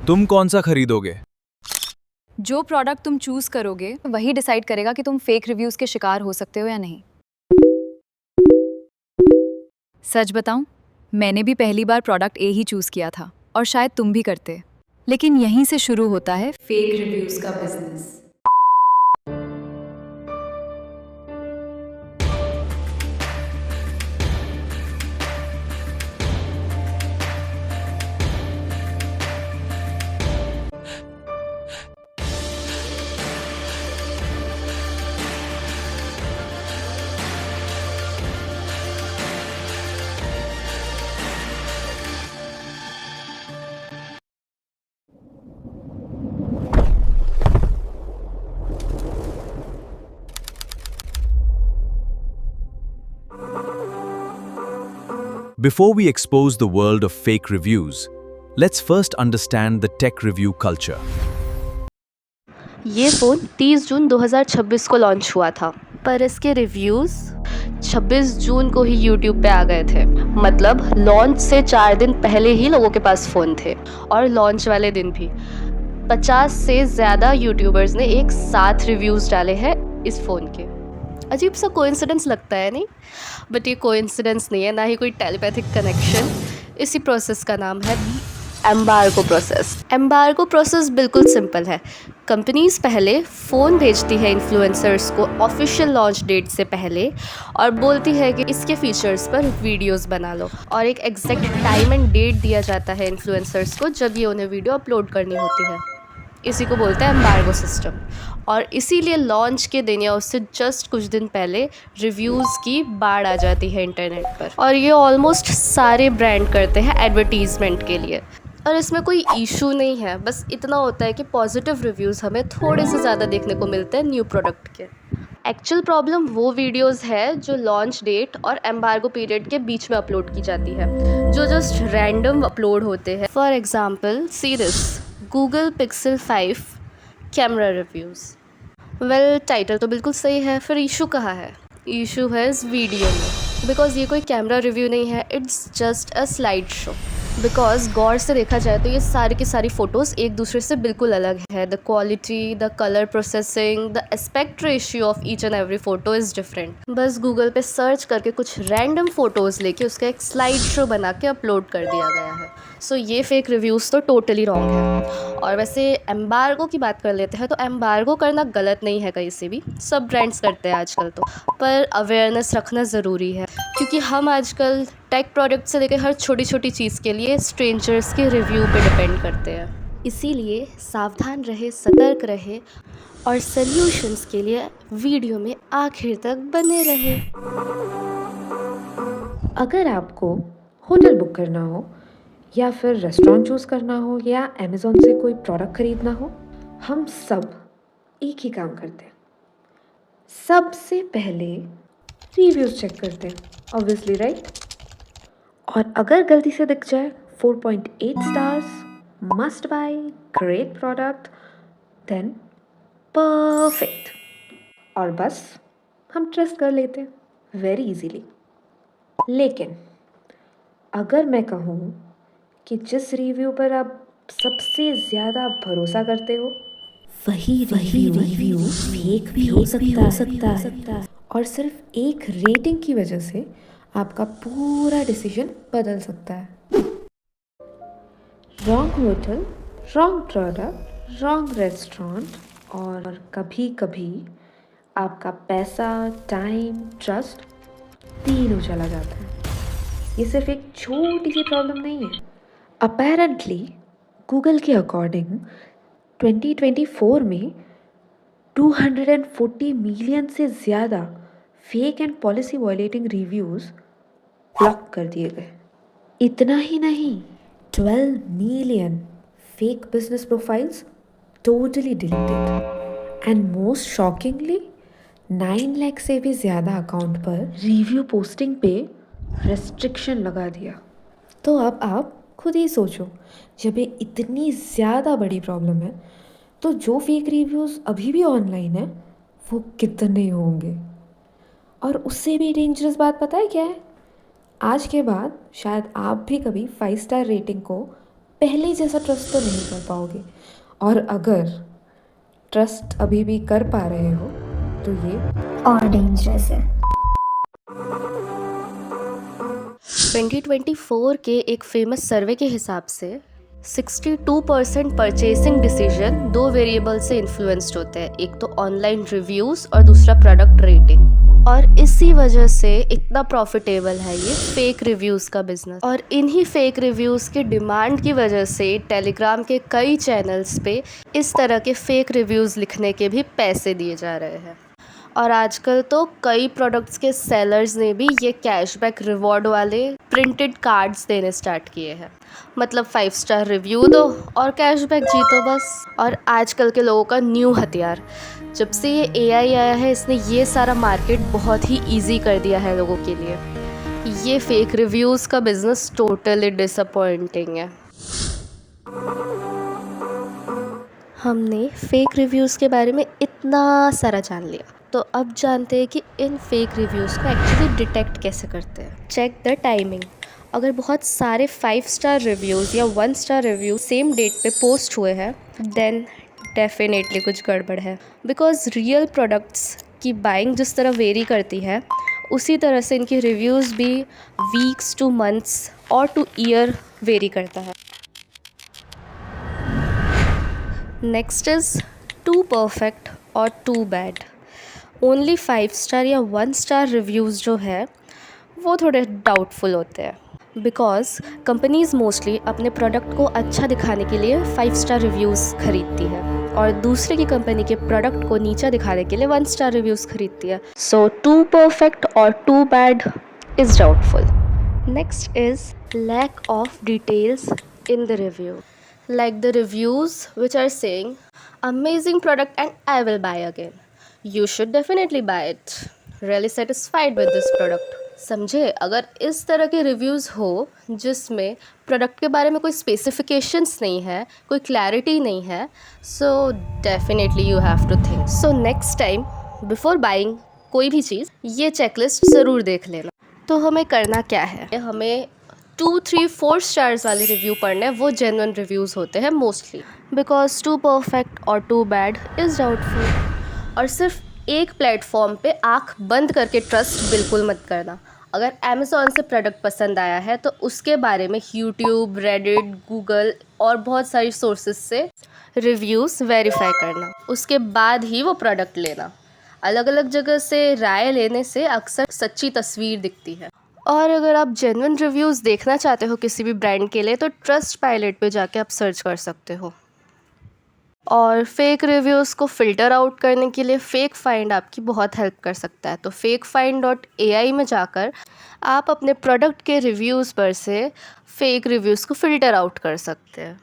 तुम कौन सा खरीदोगे? जो प्रोडक्ट तुम चूज करोगे वही डिसाइड करेगा कि तुम फेक रिव्यूज के शिकार हो सकते हो या नहीं। सच बताऊं, मैंने भी पहली बार प्रोडक्ट ए ही चूज किया था और शायद तुम भी करते। लेकिन यहीं से शुरू होता है फेक रिव्यूज का business. Before we expose the world of fake reviews, let's first understand the tech review culture. ये फ़ोन 30 जून 2026 को लॉन्च हुआ था, पर इसके रिव्यूज़ 26 जून को ही यूट्यूब पे आ गए थे। मतलब लॉन्च से 4 दिन पहले ही लोगों के पास फ़ोन थे और लॉन्च वाले दिन भी 50 से ज़्यादा यूट्यूबर्स ने एक साथ रिव्यूज़ डाले हैं इस फ़ोन के। अजीब सा कोइंसिडेंस लगता है नहीं, बट ये कोइंसिडेंस नहीं है, ना ही कोई टेलीपैथिक कनेक्शन। इसी प्रोसेस का नाम है एम्बार्गो प्रोसेस। एम्बार्गो प्रोसेस बिल्कुल सिंपल है। कंपनीज पहले फ़ोन भेजती है इन्फ्लुएंसर्स को ऑफिशियल लॉन्च डेट से पहले और बोलती है कि इसके फीचर्स पर वीडियोस बना लो, और एक एग्जैक्ट टाइम एंड डेट दिया जाता है इन्फ्लुएंसर्स को जब ये उन्हें वीडियो अपलोड करनी होती है। इसी को बोलते हैं एम्बार्गो सिस्टम। और इसीलिए लॉन्च के दिन या उससे जस्ट कुछ दिन पहले रिव्यूज़ की बाढ़ आ जाती है इंटरनेट पर, और ये ऑलमोस्ट सारे ब्रांड करते हैं एडवर्टीज़मेंट के लिए। और इसमें कोई इशू नहीं है, बस इतना होता है कि पॉजिटिव रिव्यूज़ हमें थोड़े से ज़्यादा देखने को मिलते हैं न्यू प्रोडक्ट के। एक्चुअल प्रॉब्लम वो वीडियोस है जो लॉन्च डेट और एम्बार्गो पीरियड के बीच में अपलोड की जाती है, जो जस्ट रैंडम अपलोड होते हैं। For example see this Google pixel 5 camera reviews. Well, title तो बिल्कुल सही है, फिर इशू कहाँ है? इशू है इस वीडियो में, बिकॉज ये कोई कैमरा रिव्यू नहीं है, it's just a slide show. Because गौर से देखा जाए तो ये सारी की सारी फ़ोटोज़ एक दूसरे से बिल्कुल अलग है। The quality, the colour processing, the aspect ratio of each and every photo is different. बस गूगल पे सर्च करके कुछ रैंडम फ़ोटोज़ लेके उसका एक स्लाइड शो बना के अपलोड कर दिया गया है। सो ये फेक रिव्यूज़ तो टोटली रॉन्ग है। और वैसे एम्बार्गो की बात कर लेते हैं, तो एम्बार्गो करना गलत नहीं है कहीं से भी, सब ब्रांड्स करते हैं आजकल तो। पर अवेयरनेस रखना ज़रूरी है, क्योंकि हम आजकल टेक प्रोडक्ट से लेकर हर छोटी छोटी चीज़ के लिए स्ट्रेंजर्स के रिव्यू पे डिपेंड करते हैं। इसीलिए सावधान रहे, सतर्क रहे और सल्यूशंस के लिए वीडियो में आखिर तक बने रहे। अगर आपको होटल बुक करना हो या फिर रेस्टोरेंट चूज़ करना हो या अमेज़ॉन से कोई प्रोडक्ट ख़रीदना हो, हम सब एक ही काम करते हैं। सबसे पहले रिव्यूज़ चेक करते हैं, ऑब्वियसली राइट। और अगर गलती से दिख जाए 4.8 stars, must buy, great product, then perfect, और बस हम ट्रस्ट कर लेते हैं वेरी इजीली। लेकिन अगर मैं कहूँ कि जिस रिव्यू पर आप सबसे ज़्यादा भरोसा करते हो वही रिव्यू फेक भी हो सकता है, और सिर्फ एक रेटिंग की वजह से आपका पूरा डिसीजन बदल सकता है। Wrong hotel, wrong product, wrong restaurant, और कभी कभी आपका पैसा, टाइम, ट्रस्ट तीनों चला जाता है। ये सिर्फ एक छोटी सी प्रॉब्लम नहीं है। अपेरेंटली गूगल के अकॉर्डिंग 2024 में 240 मिलियन से ज़्यादा fake and policy violating reviews block कर दिए गए। इतना ही नहीं, 12 million fake business profiles totally deleted, and most shockingly 9 lakh से भी ज़्यादा अकाउंट पर रिव्यू पोस्टिंग पे रेस्ट्रिक्शन लगा दिया। तो अब आप खुद ही सोचो, जब ये इतनी ज़्यादा बड़ी प्रॉब्लम है तो जो फेक रिव्यूज़ अभी भी ऑनलाइन है वो कितने होंगे। और उससे भी डेंजरस बात पता है क्या है? आज के बाद शायद आप भी कभी 5 स्टार रेटिंग को पहले जैसा ट्रस्ट तो नहीं कर पाओगे। और अगर ट्रस्ट अभी भी कर पा रहे हो तो ये और डेंजरस है। 2024 के एक फेमस सर्वे के हिसाब से 62% परचेसिंग डिसीजन दो वेरिएबल से इन्फ्लुएंस्ड होते हैं, एक तो ऑनलाइन रिव्यूज़ और दूसरा प्रोडक्ट रेटिंग। और इसी वजह से इतना प्रॉफिटेबल है ये फेक रिव्यूज़ का बिजनेस। और इन्हीं फेक रिव्यूज़ के डिमांड की वजह से टेलीग्राम के कई चैनल्स पे इस तरह के फेक रिव्यूज़ लिखने के भी पैसे दिए जा रहे हैं। और आजकल तो कई प्रोडक्ट्स के सेलर्स ने भी ये कैशबैक रिवॉर्ड वाले प्रिंटेड कार्ड्स देने स्टार्ट किए हैं। मतलब 5 स्टार रिव्यू दो और कैशबैक जीतो बस। और आजकल के लोगों का न्यू हथियार, जब से ये AI आया है इसने ये सारा मार्केट बहुत ही ईजी कर दिया है लोगों के लिए। ये फेक रिव्यूज़ का बिज़नेस टोटली डिसअपॉइंटिंग है। हमने फेक रिव्यूज़ के बारे में इतना सारा जान लिया, तो अब जानते हैं कि इन फेक रिव्यूज़ को एक्चुअली डिटेक्ट कैसे करते हैं। Check the timing. अगर बहुत सारे 5 स्टार रिव्यूज़ या 1 स्टार रिव्यू सेम डेट पे पोस्ट हुए हैं देन डेफिनेटली कुछ गड़बड़ है। बिकॉज रियल प्रोडक्ट्स की बाइंग जिस तरह वेरी करती है उसी तरह से इनकी रिव्यूज़ भी वीक्स टू मंथ्स और टू ईयर वेरी करता है। नेक्स्ट इज़ टू परफेक्ट और टू बैड। ओनली 5 स्टार या 1 स्टार रिव्यूज़ जो है वो थोड़े डाउटफुल होते हैं। बिकॉज कंपनीज़ मोस्टली अपने प्रोडक्ट को अच्छा दिखाने के लिए 5 स्टार रिव्यूज़ खरीदती है और दूसरे की कंपनी के प्रोडक्ट को नीचा दिखाने के लिए 1 स्टार रिव्यूज़ खरीदती है। सो टू परफेक्ट और too bad is doubtful. Next is lack of details in the review, like the reviews which are saying amazing product and I will buy again. You should definitely buy it. Really satisfied with this product. समझे? अगर इस तरह के reviews हो जिसमें product के बारे में कोई स्पेसिफिकेशंस नहीं है, कोई क्लैरिटी नहीं है, so definitely you have to think. So next time before buying कोई भी चीज़ ये चेकलिस्ट ज़रूर देख लेना। तो हमें करना क्या है, हमें 2, 3, 4 स्टार्स वाले रिव्यू पढ़ने हैं, वो जेन्युइन रिव्यूज़ होते हैं मोस्टली। बिकॉज टू परफेक्ट और टू बैड इज़ डाउटफुल। और सिर्फ एक प्लेटफॉर्म पे आँख बंद करके ट्रस्ट बिल्कुल मत करना। अगर अमेज़ॉन से प्रोडक्ट पसंद आया है तो उसके बारे में यूट्यूब, रेडिट, गूगल और बहुत सारी सोर्सेज से रिव्यूज़ वेरीफाई करना, उसके बाद ही वो प्रोडक्ट लेना। अलग अलग जगह से राय लेने से अक्सर सच्ची तस्वीर दिखती है। और अगर आप जेन्युइन रिव्यूज़ देखना चाहते हो किसी भी ब्रांड के लिए तो ट्रस्ट पायलट पे जाके आप सर्च कर सकते हो। और फेक रिव्यूज़ को फ़िल्टर आउट करने के लिए फेक फाइंड आपकी बहुत हेल्प कर सकता है। तो fakefind.ai में जाकर आप अपने प्रोडक्ट के रिव्यूज़ पर से फेक रिव्यूज़ को फ़िल्टर आउट कर सकते हैं।